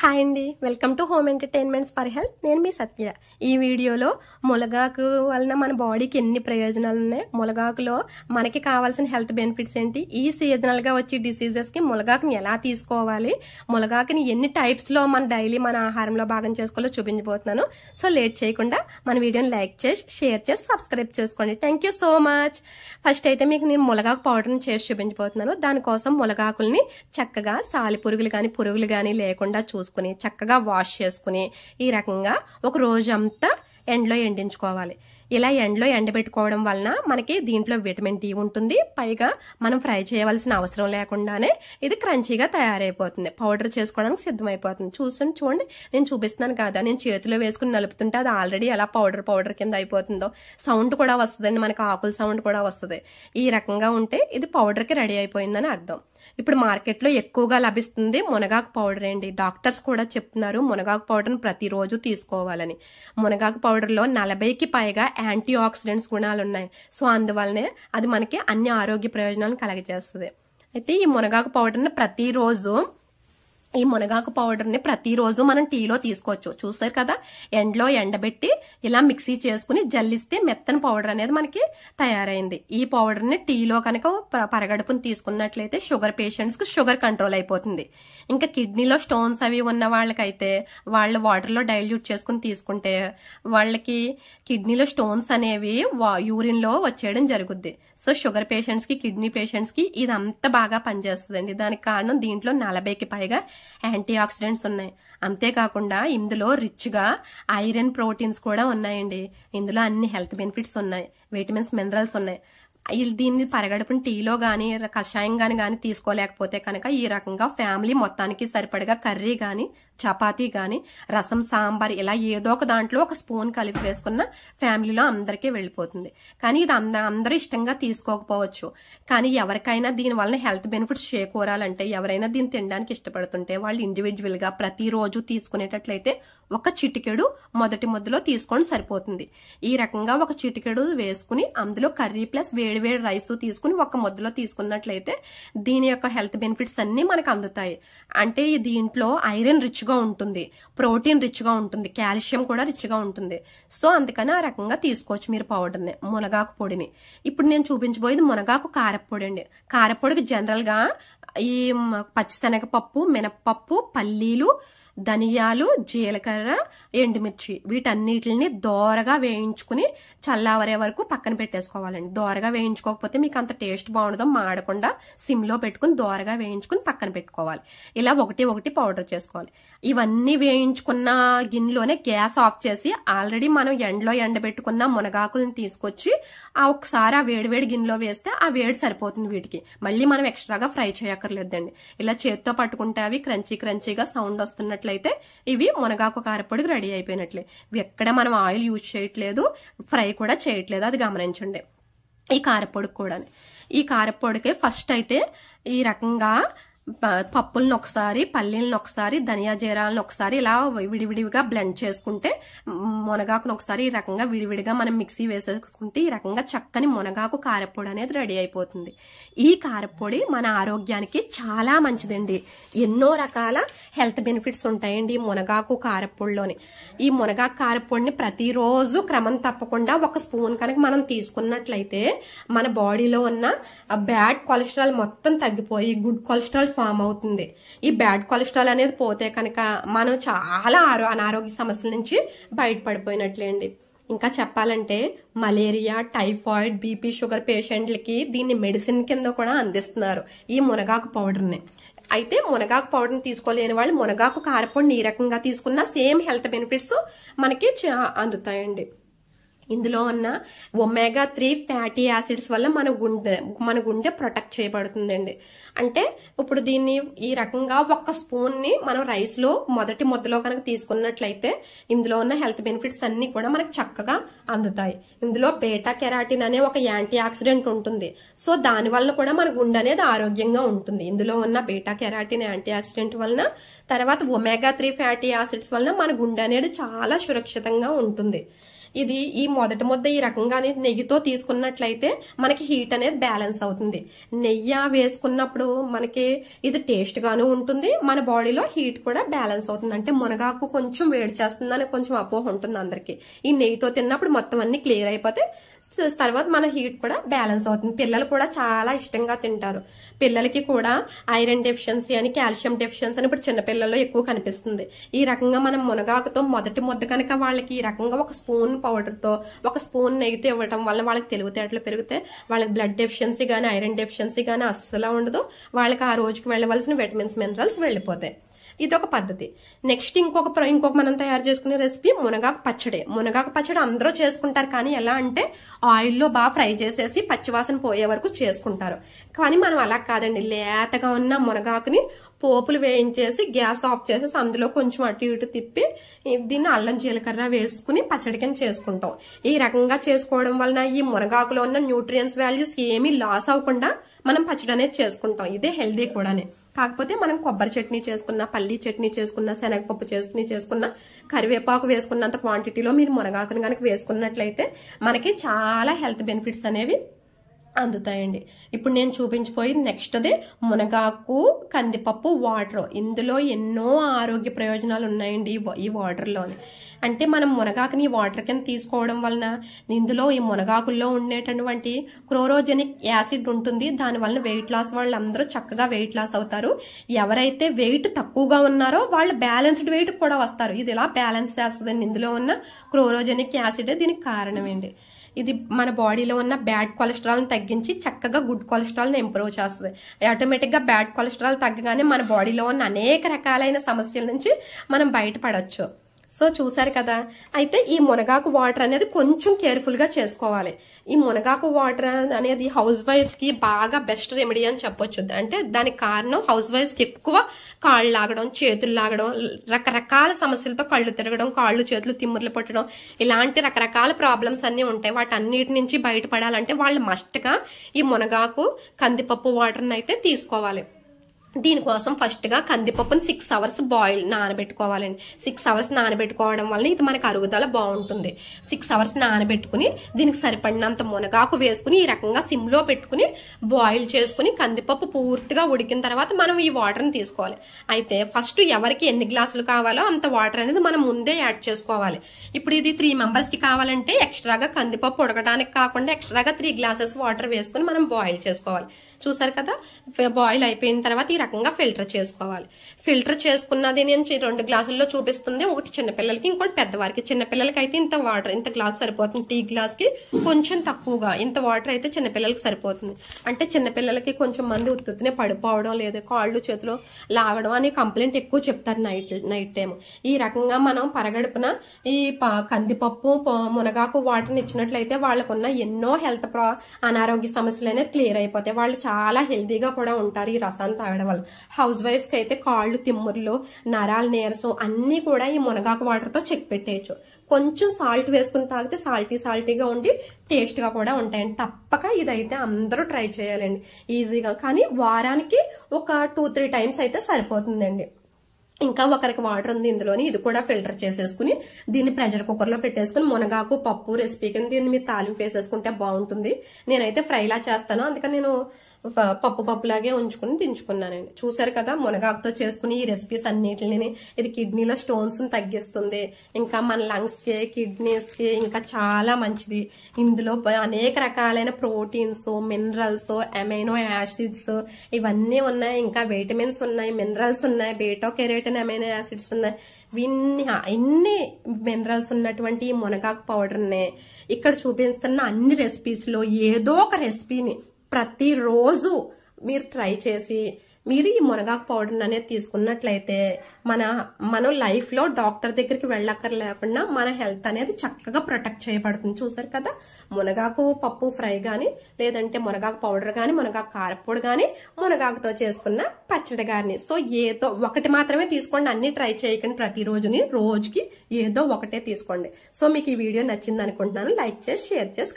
Hi అండి, welcome to home entertainments for health. నేను మీ సత్య. ఈ వీడియోలో మునగాకు వలన మన బాడీకి ఎన్ని ప్రయోజనాలు ఉన్నాయి, మునగాకులో మనకి కావాల్సిన హెల్త్ బెనిఫిట్స్ ఏంటి, ఈ సీజనల్ గా వచ్చే డిసీజెస్ కి మునగాకుని ఎలా తీసుకోవాలి, మునగాకుని ఎన్ని టైప్స్ లో మన డైలీ మన ఆహారంలో భాగం చేసుకోవాలో చూపించబోతున్నాను. సో లేట్ చేయకుండా మన వీడియోని లైక్ చేసి, షేర్ చేసి, సబ్స్క్రైబ్ చేసుకోండి. Thank you so much. First అయితే మీకు నేను మునగాకు పౌడర్ని చేసి చూపించబోతున్నాను. దానికోసం మునగాకుల్ని చక్కగా సాలి పురుగులు కానీ పురుగులు కానీ లేకుండా చూసుకుని చక్కగా వాష్ చేసుకుని ఈ రకంగా ఒక రోజంతా ఎండలో ఎండించుకోవాలి. ఇలా ఎండలో ఎండబెట్టుకోవడం వలన మనకి దీంట్లో విటమిన్ డి ఉంటుంది. పైగా మనం ఫ్రై చేయవలసిన అవసరం లేకుండానే ఇది క్రంచీగా తయారైపోతుంది, పౌడర్ చేసుకోవడానికి సిద్ధమైపోతుంది. చూడండి, నేను చూపిస్తున్నాను కదా, నేను చేతిలో వేసుకుని నలుపుతుంటే అది ఆల్రెడీ ఎలా పౌడర్ కింద అయిపోతుందో. సౌండ్ కూడా వస్తుందండి, మనకి ఆకుల సౌండ్ కూడా వస్తుంది. ఈ రకంగా ఉంటే ఇది పౌడర్కి రెడీ అయిపోయిందని అర్థం. ఇప్పుడు మార్కెట్లో ఎక్కువగా లభిస్తుంది మునగాకు పౌడర్ అండి. డాక్టర్స్ కూడా చెప్తున్నారు మునగాకు పౌడర్ని ప్రతిరోజు తీసుకోవాలని. మునగాకు పౌడర్లో 40కి పైగా యాంటీ ఆక్సిడెంట్స్ గుణాలు ఉన్నాయి. సో అందువల్లనే అది మనకి అన్ని ఆరోగ్య ప్రయోజనాలను కలగజేస్తుంది. అయితే ఈ మునగాకు పౌడర్ని ప్రతిరోజు మనం టీలో తీసుకోవచ్చు. చూసారు కదా, ఎండలో ఎండబెట్టి ఇలా మిక్సీ చేసుకుని జల్లిస్తే మెత్తని పౌడర్ అనేది మనకి తయారైంది. ఈ పౌడర్ని టీలో కనుక పరగడుపుని తీసుకున్నట్లయితే షుగర్ పేషెంట్స్ కి షుగర్ కంట్రోల్ అయిపోతుంది. ఇంకా కిడ్నీలో స్టోన్స్ అవి ఉన్న వాళ్ళకైతే వాళ్ళు వాటర్లో డైల్యూట్ చేసుకుని తీసుకుంటే వాళ్ళకి కిడ్నీలో స్టోన్స్ అనేవి యూరిన్ లో వచ్చేయడం జరుగుద్ది. సో షుగర్ పేషెంట్స్ కి, కిడ్నీ పేషెంట్స్ కి ఇదంతా బాగా పనిచేస్తుందండి. దానికి కారణం దీంట్లో 40కి పైగా యాంటీ ఆక్సిడెంట్స్ ఉన్నాయి. అంతేకాకుండా ఇందులో రిచ్ గా ఐరన్, ప్రోటీన్స్ కూడా ఉన్నాయండి. ఇందులో అన్ని హెల్త్ బెనిఫిట్స్ ఉన్నాయి, విటమిన్స్, మినరల్స్ ఉన్నాయి. దీన్ని పరగడుపుని టీలో గాని కషాయం గాని తీసుకోలేకపోతే కనుక ఈ రకంగా ఫ్యామిలీ మొత్తానికి సరిపడగా కర్రీ గాని, చపాతీ గాని, రసం, సాంబార్ ఇలా ఏదో ఒక దాంట్లో ఒక స్పూన్ కలిపి వేసుకున్న ఫ్యామిలీలో అందరికీ వెళ్ళిపోతుంది. కానీ ఇది అందరూ ఇష్టంగా తీసుకోకపోవచ్చు. కానీ ఎవరికైనా దీని వలన హెల్త్ బెనిఫిట్స్ చేకూరాలంటే, ఎవరైనా దీన్ని తినడానికి ఇష్టపడుతుంటే వాళ్ళు ఇండివిజువల్ గా ప్రతిరోజు తీసుకునేటట్లయితే ఒక చిటికెడు మొదటి ముద్దలో తీసుకొని సరిపోతుంది. ఈ రకంగా ఒక చిటికెడు వేసుకుని అందులో కర్రీ ప్లస్ వేడివేడి రైస్ తీసుకుని ఒక ముద్దలో తీసుకున్నట్లయితే దీని యొక్క హెల్త్ బెనిఫిట్స్ అన్ని మనకు అందుతాయి. అంటే దీంట్లో ఐరన్ రిచ్ గా ఉంటుంది, ప్రోటీన్ రిచ్ గా ఉంటుంది, కాల్షియం కూడా రిచ్ గా ఉంటుంది. సో అందుకని ఆ రకంగా తీసుకోవచ్చు మీరు పౌడర్ని, మునగాకు పొడిని. ఇప్పుడు నేను చూపించబోయేది మునగాకు కారపొడి అండి. కారపొడికి జనరల్ గా ఈ పచ్చిశనగపప్పు, మినప్పప్పు, పల్లీలు, ధనియాలు, జీలకర్ర, ఎండుమిర్చి వీటన్నిటిని దోరగా వేయించుకుని చల్లావరే వరకు పక్కన పెట్టేసుకోవాలండి. దోరగా వేయించుకోకపోతే మీకు అంత టేస్ట్ బాగుండదు. మాడకుండా సిమ్ లో పెట్టుకుని దోరగా వేయించుకుని పక్కన పెట్టుకోవాలి. ఇలా ఒకటి పౌడర్ చేసుకోవాలి. ఇవన్నీ వేయించుకున్న గిన్నెలోనే గ్యాస్ ఆఫ్ చేసి ఆల్రెడీ మనం ఎండలో ఎండబెట్టుకున్న మునగాకులను తీసుకొచ్చి ఒకసారి ఆ వేడివేడి గిన్నెలో వేస్తే ఆ వేడి సరిపోతుంది. వీటికి మళ్ళీ మనం ఎక్స్ట్రాగా ఫ్రై చేయక్కర్లేదండి. ఇలా చేతితో పట్టుకుంటే అవి క్రంచీగా సౌండ్ వస్తున్నట్లయితే ఇవి మునగాకు కారపొడికి రెడీ అయిపోయినట్లే. ఎక్కడ మనం ఆయిల్ యూజ్ చేయట్లేదు, ఫ్రై కూడా చేయట్లేదు, అది గమనించండి. ఈ కారపొడికి కూడా, ఈ కారపొడికి ఫస్ట్ అయితే ఈ రకంగా పప్పులను ఒకసారి, పల్లీలను ఒకసారి, ధనియా జీరాలను ఒకసారి ఇలా విడివిడిగా బ్లెండ్ చేసుకుంటే, మునగాకును ఒకసారి ఈ రకంగా విడివిడిగా మనం మిక్సీ వేసేసుకుంటే ఈ రకంగా చక్కని మునగాకు కారపొడి అనేది రెడీ అయిపోతుంది. ఈ కారపొడి మన ఆరోగ్యానికి చాలా మంచిదండి. ఎన్నో రకాల హెల్త్ బెనిఫిట్స్ ఉంటాయండి ఈ మునగాకు కారపొడిలోని. ఈ మునగాకు కారపొడిని ప్రతిరోజు క్రమం తప్పకుండా ఒక స్పూన్ కనుక మనం తీసుకున్నట్లయితే మన బాడీలో ఉన్న బ్యాడ్ కొలెస్ట్రాల్ మొత్తం తగ్గిపోయి గుడ్ కొలెస్ట్రాల్ ఫామ్ అవుతుంది. ఈ బ్యాడ్ కొలెస్ట్రాల్ అనేది పోతే కనుక మనం చాలా అనారోగ్య సమస్యల నుంచి బయటపడిపోయినట్లే అండి. ఇంకా చెప్పాలంటే మలేరియా, టైఫాయిడ్, బీపీ, షుగర్ పేషెంట్లకి దీన్ని మెడిసిన్ కింద కూడా అందిస్తున్నారు ఈ మునగాకు పౌడర్ని. అయితే మునగాకు పౌడర్ని తీసుకోలేని వాళ్ళు మునగాకు కారపొడిని ఈ రకంగా తీసుకున్న సేమ్ హెల్త్ బెనిఫిట్స్ మనకి అందుతాయండి. ఇందులో ఉన్న ఒమేగా 3 ఫ్యాటీ యాసిడ్స్ వల్ల మన గుండె ప్రొటెక్ట్ చేయబడుతుందండి. అంటే ఇప్పుడు దీన్ని ఈ రకంగా ఒక స్పూన్ ని మనం రైస్ లో మొదటి ముద్దలో కనుక తీసుకున్నట్లయితే ఇందులో ఉన్న హెల్త్ బెనిఫిట్స్ అన్ని కూడా మనకు చక్కగా అందుతాయి. ఇందులో బీటా కెరాటిన్ అనే ఒక యాంటీ ఆక్సిడెంట్ ఉంటుంది. సో దాని వల్ల కూడా మన గుండె అనేది ఆరోగ్యంగా ఉంటుంది. ఇందులో ఉన్న బీటా కెరాటిన్ యాంటీ ఆక్సిడెంట్ వలన, తర్వాత ఒమేగా 3 ఫ్యాటీ యాసిడ్స్ వలన మన గుండె అనేది చాలా సురక్షితంగా ఉంటుంది. ఇది ఈ మొదటి ముద్ద ఈ రకంగానే నెయ్యితో తీసుకున్నట్లయితే మనకి హీట్ అనేది బ్యాలెన్స్ అవుతుంది. నెయ్యి వేసుకున్నప్పుడు మనకి ఇది టేస్ట్ గాను ఉంటుంది, మన బాడీలో హీట్ కూడా బ్యాలెన్స్ అవుతుంది. అంటే మునగాకు కొంచెం వేడి చేస్తుందని కొంచెం అపోహ ఉంటుంది అందరికి. ఈ నెయ్యితో తిన్నప్పుడు మొత్తం అన్ని క్లియర్ అయిపోతే తర్వాత మన హీట్ కూడా బ్యాలెన్స్ అవుతుంది. పిల్లలు కూడా చాలా ఇష్టంగా తింటారు. పిల్లలకి కూడా ఐరన్ డెఫిషియన్సీ అని, కాల్షియం డెఫిషియన్సీ అని ఇప్పుడు చిన్నపిల్లల్లో ఎక్కువ కనిపిస్తుంది. ఈ రకంగా మనం మునగాకుతో మొదటి ముద్ద కనుక వాళ్ళకి ఈ రకంగా ఒక స్పూన్ పౌడర్ తో ఒక స్పూన్ నెయ్యితో ఇవ్వటం వల్ల వాళ్ళకి తెలివితేటలు పెరిగితే వాళ్ళకి బ్లడ్ డెఫిషియన్సీ గానీ ఐరన్ డెఫిషియన్సీ గానీ అస్సలు ఉండదు. వాళ్ళకి ఆ రోజుకి వెళ్ళవలసిన విటమిన్స్ మినరల్స్ వెళ్ళిపోతాయి. ఇది ఒక పద్ధతి. నెక్స్ట్ ఇంకొక మనం తయారు చేసుకునే రెసిపీ మునగాకు పచ్చడి. మునగాకు పచ్చడి అందరూ చేసుకుంటారు, కానీ ఎలా అంటే ఆయిల్లో బాగా ఫ్రై చేసేసి పచ్చివాసన పోయే వరకు చేసుకుంటారు. కానీ మనం అలా కాదండి, లేతగా ఉన్న మునగాకుని పోపులు వేయించేసి గ్యాస్ ఆఫ్ చేసేసి అందులో కొంచెం అటు ఇటు తిప్పి దీన్ని అల్లం జీలకర్ర వేసుకుని పచ్చడి కింద చేసుకుంటాం. ఈ రకంగా చేసుకోవడం వలన ఈ మునగాకులో ఉన్న న్యూట్రియన్స్ వాల్యూస్ ఏమీ లాస్ అవ్వకుండా మనం పచ్చడి అనేది చేసుకుంటాం. ఇదే హెల్దీ కూడానే. కాకపోతే మనం కొబ్బరి చట్నీ చేసుకున్న, పల్లీ చట్నీ చేసుకున్న, శనగపప్పు చట్నీ చేసుకున్న, కరివేపాకు వేసుకున్నంత క్వాంటిటీలో మీరు మునగాకుని కనుక వేసుకున్నట్లయితే మనకి చాలా హెల్త్ బెనిఫిట్స్ అనేవి అందుతాయండి. ఇప్పుడు నేను చూపించిపోయింది నెక్స్ట్ అదే మునగాకు కందిపప్పు వాటర్. ఇందులో ఎన్నో ఆరోగ్య ప్రయోజనాలు ఉన్నాయండి ఈ వాటర్లోని. అంటే మనం మునగాకుని వాటర్ కింద తీసుకోవడం వలన ఇందులో ఈ మునగాకుల్లో ఉండేటటువంటి క్లోరోజెనిక్ యాసిడ్ ఉంటుంది. దాని వలన వెయిట్ లాస్ వాళ్ళందరూ చక్కగా వెయిట్ లాస్ అవుతారు. ఎవరైతే వెయిట్ తక్కువగా ఉన్నారో వాళ్ళు బ్యాలెన్స్డ్ వెయిట్ కూడా వస్తారు. ఇది ఇలా బ్యాలెన్స్ చేస్తుందండి. ఇందులో ఉన్న క్లోరోజెనిక్ యాసిడ్ దీనికి కారణమేంటి. ఇది మన బాడీలో ఉన్న బ్యాడ్ కొలెస్ట్రాల్ ని తగ్గించి చక్కగా గుడ్ కొలెస్ట్రాల్ ని ఇంప్రూవ్ చేస్తుంది. ఆటోమేటిక్ గా బ్యాడ్ కొలెస్ట్రాల్ తగ్గగానే మన బాడీలో ఉన్న అనేక రకాలైన సమస్యల నుంచి మనం బయటపడచ్చు. సో చూసారు కదా. అయితే ఈ మునగాకు వాటర్ అనేది కొంచెం కేర్ఫుల్ గా చేసుకోవాలి. ఈ మునగాకు వాటర్ అనేది హౌస్ వైఫ్స్ కి బాగా బెస్ట్ రెమెడీ అని చెప్పొచ్చు. అంటే దానికి కారణం హౌస్ వైఫ్స్ కి ఎక్కువ కాళ్ళు లాగడం, చేతులు లాగడం, రకరకాల సమస్యలతో కళ్ళు తిరగడం, కాళ్ళు చేతులు తిమ్ముర్లు పట్టడం, ఇలాంటి రకరకాల ప్రాబ్లమ్స్ అన్ని ఉంటాయి. వాటన్నిటి నుంచి బయటపడాలంటే వాళ్ళు మస్ట్ గా ఈ మునగాకు కందిపప్పు వాటర్ అయితే తీసుకోవాలి. దీనికోసం ఫస్ట్ గా కందిపప్పుని 6 hours నానబెట్టుకోవాలండి. 6 hours నానబెట్టుకోవడం వల్ల ఇది మనకి అరుగుదల బాగుంటుంది. 6 hours నానబెట్టుకుని దీనికి సరిపడినంత మునగాకు వేసుకుని ఈ రకంగా సిమ్ లో పెట్టుకుని బాయిల్ చేసుకుని కందిపప్పు పూర్తిగా ఉడికిన తర్వాత మనం ఈ వాటర్ ని తీసుకోవాలి. అయితే ఫస్ట్ ఎవరికి ఎన్ని గ్లాసులు కావాలో అంత వాటర్ అనేది మనం ముందే యాడ్ చేసుకోవాలి. ఇప్పుడు ఇది 3 members కి కావాలంటే ఎక్స్ట్రాగా కందిపప్పు ఉడకడానికి కాకుండా ఎక్స్ట్రాగా 3 glasses వాటర్ వేసుకుని మనం బాయిల్ చేసుకోవాలి. చూసారు కదా. బాయిల్ అయిపోయిన తర్వాత ఈ రకంగా ఫిల్టర్ చేసుకోవాలి. ఫిల్టర్ చేసుకున్నది నేను 2 గ్లాసుల్లో చూపిస్తుంది. ఒకటి చిన్నపిల్లలకి, ఇంకోటి పెద్దవారికి. చిన్నపిల్లలకి అయితే ఇంత వాటర్, ఇంత గ్లాస్ సరిపోతుంది. టీ గ్లాస్ కి కొంచెం తక్కువగా ఇంత వాటర్ అయితే చిన్నపిల్లలకి సరిపోతుంది. అంటే చిన్నపిల్లలకి కొంచెం మంది ఉత్తునే పడిపోవడం, లేదా కాళ్ళు చేతులు లాగడం అని కంప్లైంట్ ఎక్కువ చెప్తారు నైట్ టైం. ఈ రకంగా మనం పరగడుపున ఈ కందిపప్పు మునగాకు వాటర్ ఇచ్చినట్లయితే వాళ్ళకున్న ఎన్నో హెల్త్ అనారోగ్య సమస్యలు అనేది క్లియర్ అయిపోతాయి. వాళ్ళు చాలా హెల్దీగా కూడా ఉంటారు ఈ రసాన్ని తాగడం వల్ల. హౌస్ వైఫ్స్ కి అయితే కాళ్ళు తిమ్ముర్లు, నరాల నీరసం అన్ని కూడా ఈ మునగాకు వాటర్ తో చెక్ పెట్టేయచ్చు. కొంచెం సాల్ట్ వేసుకుని తాగితే సాల్టీగా ఉండి టేస్ట్ గా కూడా ఉంటాయండి. తప్పక ఇదైతే అందరూ ట్రై చేయాలండి ఈజీగా. కానీ వారానికి ఒక 2-3 times అయితే సరిపోతుందండి. ఇంకా ఒకరికి వాటర్ ఉంది ఇందులోని, ఇది కూడా ఫిల్టర్ చేసేసుకుని దీన్ని ప్రెషర్ కుక్కర్ లో పెట్టేసుకుని మునగాకు పప్పు రెసిపీ కింద దీన్ని మీరు తాలింపు వేసేసుకుంటే బాగుంటుంది. నేనైతే ఫ్రైలా చేస్తాను, అందుకని నేను పప్పులాగే ఉంచుకుని దించుకున్నానండి. చూసారు కదా. మునగాకుతో చేసుకుని ఈ రెసిపీస్ అన్నిటిని, ఇది కిడ్నీలో స్టోన్స్ తగ్గిస్తుంది. ఇంకా మన లంగ్స్ కి, కిడ్నీస్ కి ఇంకా చాలా మంచిది. ఇందులో అనేక రకాలైన ప్రోటీన్స్, మినరల్స్, అమైనో యాసిడ్స్ ఇవన్నీ ఉన్నాయి. ఇంకా విటమిన్స్ ఉన్నాయి, మినరల్స్ ఉన్నాయి, బీటా కెరోటిన్ అమైనో యాసిడ్స్ ఉన్నాయి. ఇన్ని మినరల్స్ ఉన్నటువంటి ఈ మునగాకు పౌడర్ ని ఇక్కడ చూపిస్తున్న అన్ని రెసిపీస్ లో ఏదో ఒక రెసిపీని ప్రతిరోజు మీరు ట్రై చేసి మీరు ఈ మునగాకు పౌడర్ అనేది తీసుకున్నట్లయితే మనం లైఫ్ లో డాక్టర్ దగ్గరికి వెళ్ళక్కర్లేకుండా మన హెల్త్ అనేది చక్కగా ప్రొటెక్ట్ చేయబడుతుంది. చూసారు కదా. మునగాకు పప్పు ఫ్రై గాని, లేదంటే మునగాకు పౌడర్ గాని, మునగాకు కారపొడి గాని, మునగాకుతో చేసుకున్న పచ్చడి గాని. సో ఏదో ఒకటి మాత్రమే తీసుకోండి, అన్ని ట్రై చేయకండి. ప్రతిరోజుని రోజుకి ఏదో ఒకటే తీసుకోండి. సో మీకు ఈ వీడియో నచ్చింది అనుకుంటున్నాను. లైక్ చేసి, షేర్ చేసి